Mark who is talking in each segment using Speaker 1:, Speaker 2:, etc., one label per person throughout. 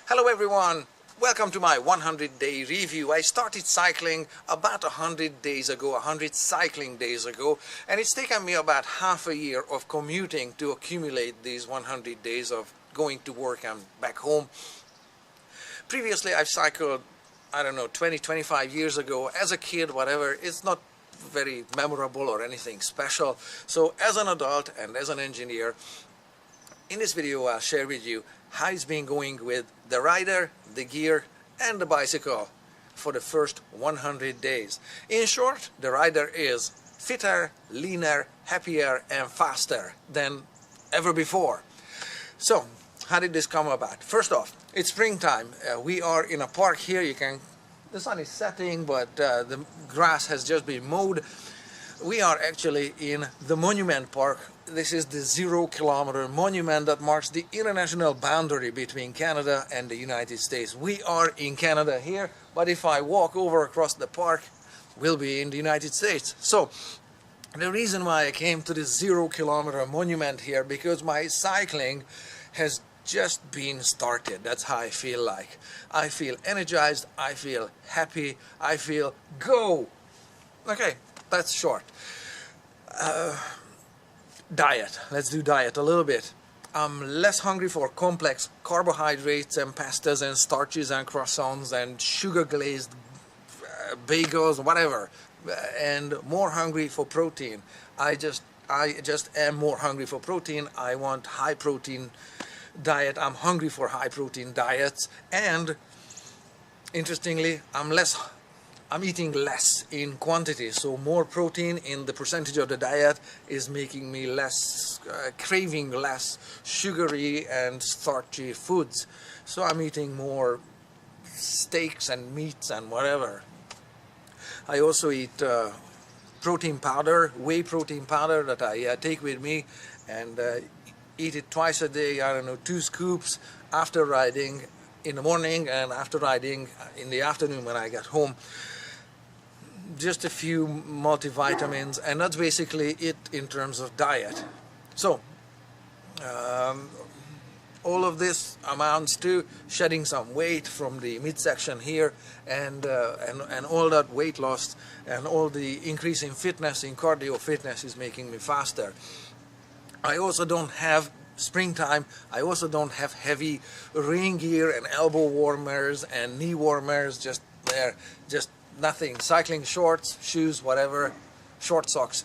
Speaker 1: Hello everyone, welcome to my 100-day review. I started cycling about 100 days ago, 100 cycling days ago, and it's taken me about half a year of commuting to accumulate these 100 days of going to work and back home. Previously I've cycled, I don't know, 20-25 years ago, as a kid, whatever. It's not very memorable or anything special. So as an adult and as an engineer, in this video I'll share with you how it's been going with the rider, the gear and the bicycle for the first 100 days. In short, the rider is fitter, leaner, happier and faster than ever before. So how did this come about? First off, it's springtime. We are in a park here. The sun is setting, but the grass has just been mowed. We are actually in the Monument Park. This is the 0-kilometer monument that marks the international boundary between Canada and the United States. We are in Canada here, but if I walk over across the park, we'll be in the United States. So the reason why I came to this 0-kilometer monument here, because my cycling has just been started. That's how I feel like. I feel energized, I feel happy, I feel go. Okay, that's short. Diet. Let's do diet a little bit. I'm less hungry for complex carbohydrates and pastas and starches and croissants and sugar glazed bagels, whatever, and more hungry for protein. I just am more hungry for protein. I want high protein diet. I'm hungry for high protein diets, and interestingly I'm eating less in quantity, so more protein in the percentage of the diet is making me less craving less sugary and starchy foods. So I'm eating more steaks and meats and whatever. I also eat protein powder, whey protein powder that I take with me, and eat it twice a day. I don't know, 2 scoops after riding in the morning and after riding in the afternoon when I get home. Just a few multivitamins, and that's basically it in terms of diet. So all of this amounts to shedding some weight from the midsection here, and all that weight loss and all the increase in fitness, in cardio fitness, is making me faster. I also don't have springtime. I also don't have heavy rain gear and elbow warmers and knee warmers. Just nothing. Cycling shorts, shoes, whatever, short socks.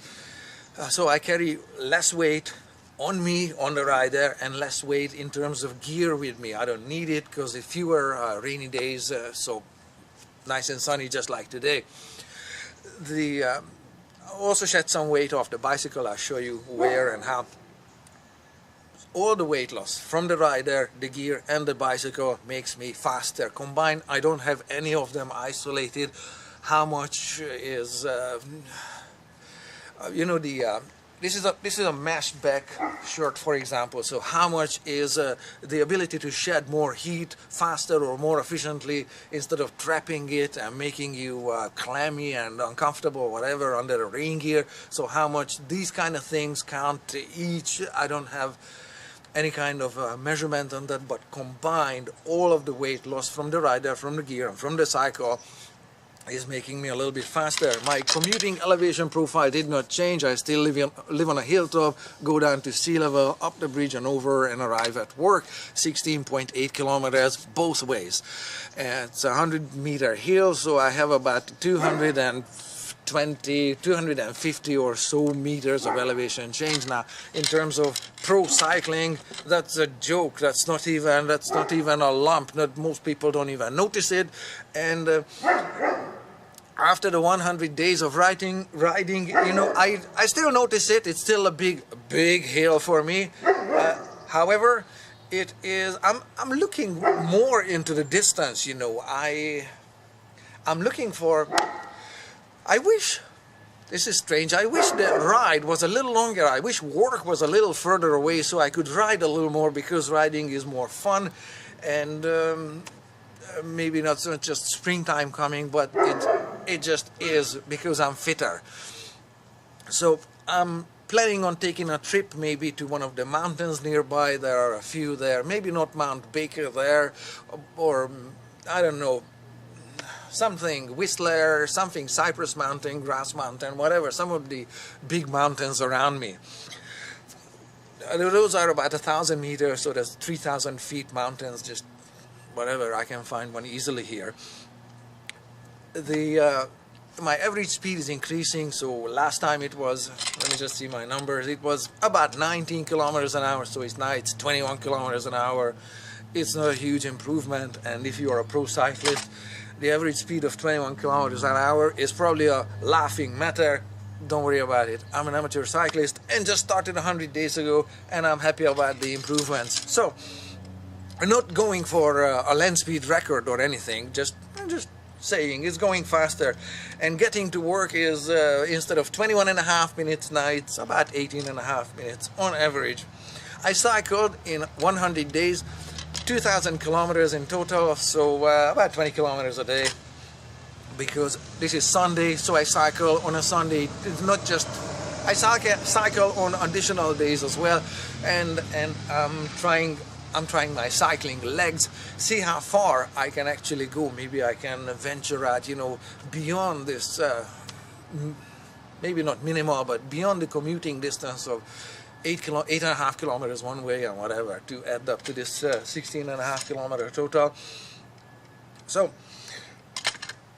Speaker 1: So I carry less weight on me, on the rider, and less weight in terms of gear with me. I don't need it because it's fewer rainy days, so nice and sunny just like today. I also shed some weight off the bicycle. I'll show you where and how. All the weight loss from the rider, the gear and the bicycle makes me faster. Combined, I don't have any of them isolated. How much is this is a mesh back shirt, for example. So how much is the ability to shed more heat faster or more efficiently instead of trapping it and making you clammy and uncomfortable, whatever, under the rain gear? So how much these kind of things count each? I don't have any kind of measurement on that, but combined, all of the weight loss from the rider, from the gear and from the cycle is making me a little bit faster. My commuting elevation profile did not change. I still live on a hilltop, go down to sea level, up the bridge and over, and arrive at work. 16.8 kilometers both ways. It's a 100-meter hill, so I have about 250 or so meters of elevation change. Now, in terms of pro cycling, that's a joke. That's not even a lump. Most people don't even notice it. And after the 100 days of riding, I still notice it. It's still a big hill for me. However, it is. I'm looking more into the distance. I'm looking for. I wish, this is strange, I wish the ride was a little longer. I wish work was a little further away so I could ride a little more, because riding is more fun, and maybe not so much just springtime coming, but it just is, because I'm fitter. So I'm planning on taking a trip maybe to one of the mountains nearby. There are a few there, maybe not Mount Baker there, or I don't know, something Whistler, something Cypress Mountain, Grass Mountain, whatever, some of the big mountains around me. Those are about 1,000 meters, so there's 3,000 feet mountains, just whatever, I can find one easily here. My average speed is increasing, so last time it was, let me just see my numbers, it was about 19 kilometers an hour, so now it's 21 kilometers an hour. It's not a huge improvement, and if you are a pro cyclist, the average speed of 21 kilometers an hour is probably a laughing matter. Don't worry about it. I'm an amateur cyclist and just started 100 days ago, and I'm happy about the improvements. So I'm not going for a land speed record or anything, I'm just saying it's going faster, and getting to work is instead of 21.5 minutes now, it's about 18.5 minutes on average. I cycled in 100 days 2,000 kilometers in total, so about 20 kilometers a day, because this is Sunday, so I cycle on a Sunday. It's not just, I cycle on additional days as well, and I'm trying my cycling legs, see how far I can actually go. Maybe I can venture out, you know, beyond this, maybe not minimal, but beyond the commuting distance of 8.5 kilometers one way and whatever, to add up to this 16.5 kilometer total. So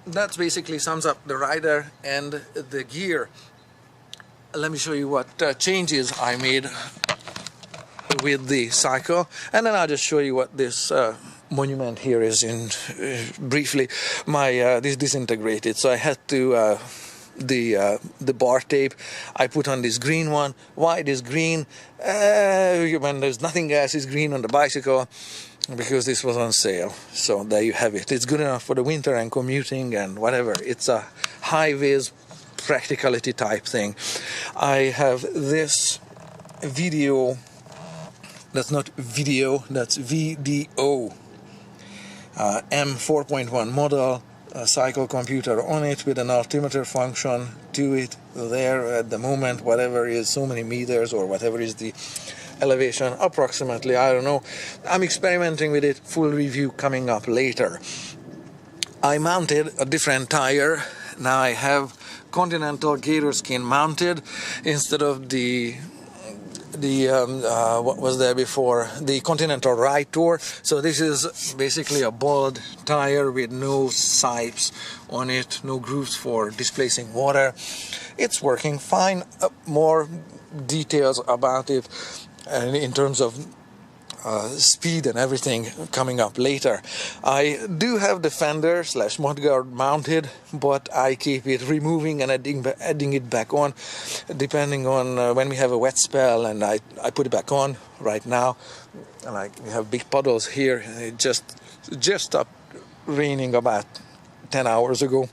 Speaker 1: that basically sums up the rider and the gear. Let me show you what changes I made with the cycle, and then I'll just show you what this monument here is in briefly. My this disintegrated, so I had to the bar tape I put on this green one. Why it is green? When there's nothing else is green on the bicycle, because this was on sale. So there you have it. It's good enough for the winter and commuting and whatever. It's a high-vis practicality type thing. I have this video, that's not video, that's VDO M4.1 model, a cycle computer on it with an altimeter function to it there at the moment, whatever is so many meters or whatever is the elevation approximately, I don't know. I'm experimenting with it, full review coming up later. I mounted a different tire. Now I have Continental Gator Skin mounted instead of the what was there before, the Continental Ride Tour. So this is basically a bald tire with no sipes on it, no grooves for displacing water. It's working fine. More details about it and in terms of speed and everything coming up later. I do have the fender / mudguard mounted, but I keep it removing and adding it back on depending on when we have a wet spell, and I put it back on right now. Like we have big puddles here. It just stopped raining about 10 hours ago,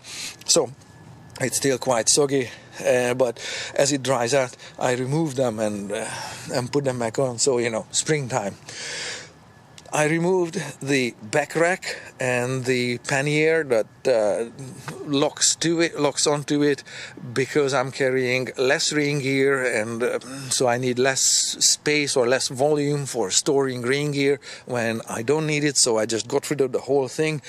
Speaker 1: so it's still quite soggy, but as it dries out, I remove them and put them back on. So, you know, springtime. I removed the back rack and the pannier that locks onto it, because I'm carrying less rain gear, and so I need less space or less volume for storing rain gear when I don't need it. So I just got rid of the whole thing.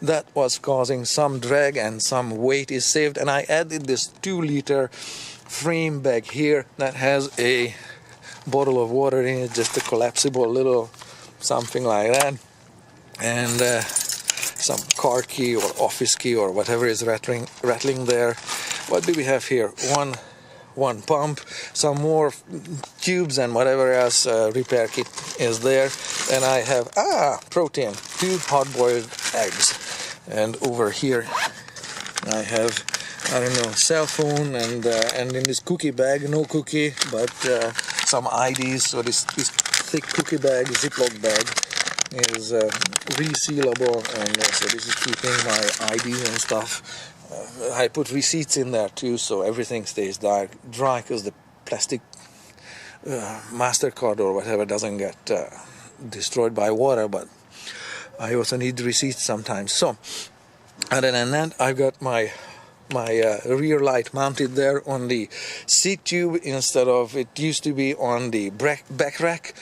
Speaker 1: That was causing some drag, and some weight is saved. And I added this 2-liter frame bag here that has a bottle of water in it, just a collapsible little something like that, and some car key or office key or whatever is rattling there. What do we have here? One pump, some more tubes and whatever else repair kit is there. And I have protein, 2 hard-boiled eggs, and over here I have, I don't know, cell phone, and in this cookie bag, no cookie, but some IDs. So this thick cookie bag, Ziploc bag, is resealable, and so this is keeping my IDs and stuff. I put receipts in there too, so everything stays dry, because the plastic MasterCard or whatever doesn't get destroyed by water, but I also need receipts sometimes. So other than that, I've got my my rear light mounted there on the seat tube instead of it used to be on the back rack,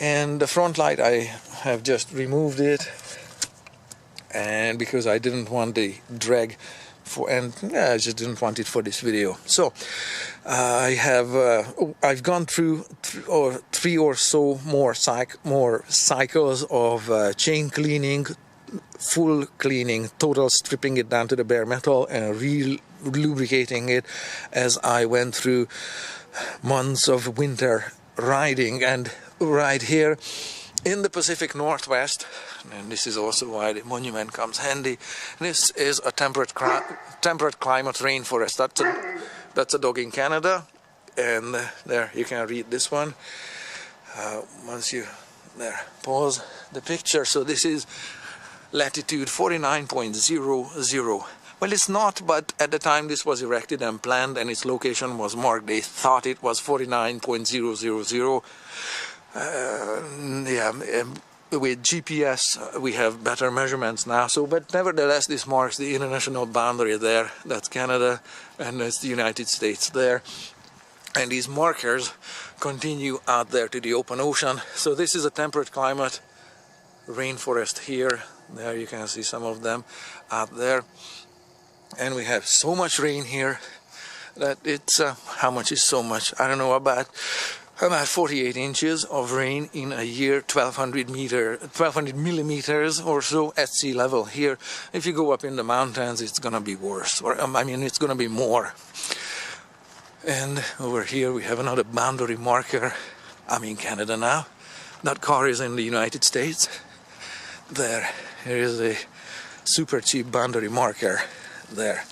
Speaker 1: and the front light I have just removed it, and because I didn't want the drag I just didn't want it for this video. So I've gone through three or so more cycles of chain cleaning, full cleaning, total stripping it down to the bare metal and re-lubricating it as I went through months of winter riding. And right here in the Pacific Northwest, and this is also why the monument comes handy, this is a temperate climate rainforest. That's a dog in Canada, and there you can read this one once you pause the picture. So this is latitude 49.00. Well, it's not, but at the time this was erected and planned and its location was marked, they thought it was 49.000. With GPS we have better measurements now, so but nevertheless this marks the international boundary there. That's Canada and that's the United States there, and these markers continue out there to the open ocean. So this is a temperate climate rainforest here. There you can see some of them out there, and we have so much rain here that it's how much is so much? I don't know, about 48 inches of rain in a year, 1200 millimeters or so at sea level here. If you go up in the mountains, it's gonna be worse, or I mean it's gonna be more. And over here we have another boundary marker. I'm in Canada now. That car is in the United States. Here is a super cheap boundary marker there.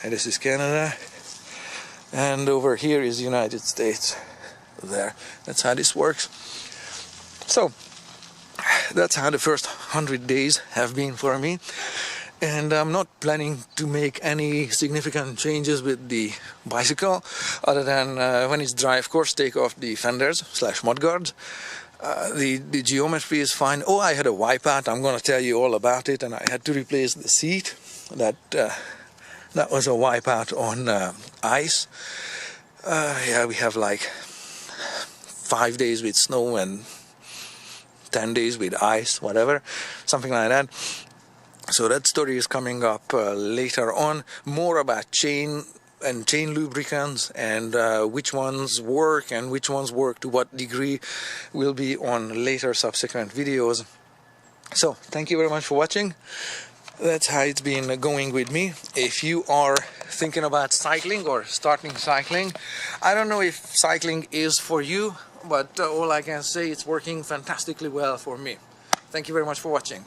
Speaker 1: And this is Canada. And over here is the United States. There. That's how this works. So that's how the first 100 days have been for me, and I'm not planning to make any significant changes with the bicycle other than when it's dry, of course, take off the fenders / mudguards. The geometry is fine. Oh, I had a wipeout. I'm going to tell you all about it, and I had to replace the seat. That was a wipeout on ice. Yeah, we have like 5 days with snow and 10 days with ice, whatever, something like that. So that story is coming up later on. More about chain lubricants and which ones work and which ones work to what degree will be on later subsequent videos. So thank you very much for watching. That's how it's been going with me. If you are thinking about cycling or starting cycling, I don't know if cycling is for you, but all I can say, it's working fantastically well for me. Thank you very much for watching.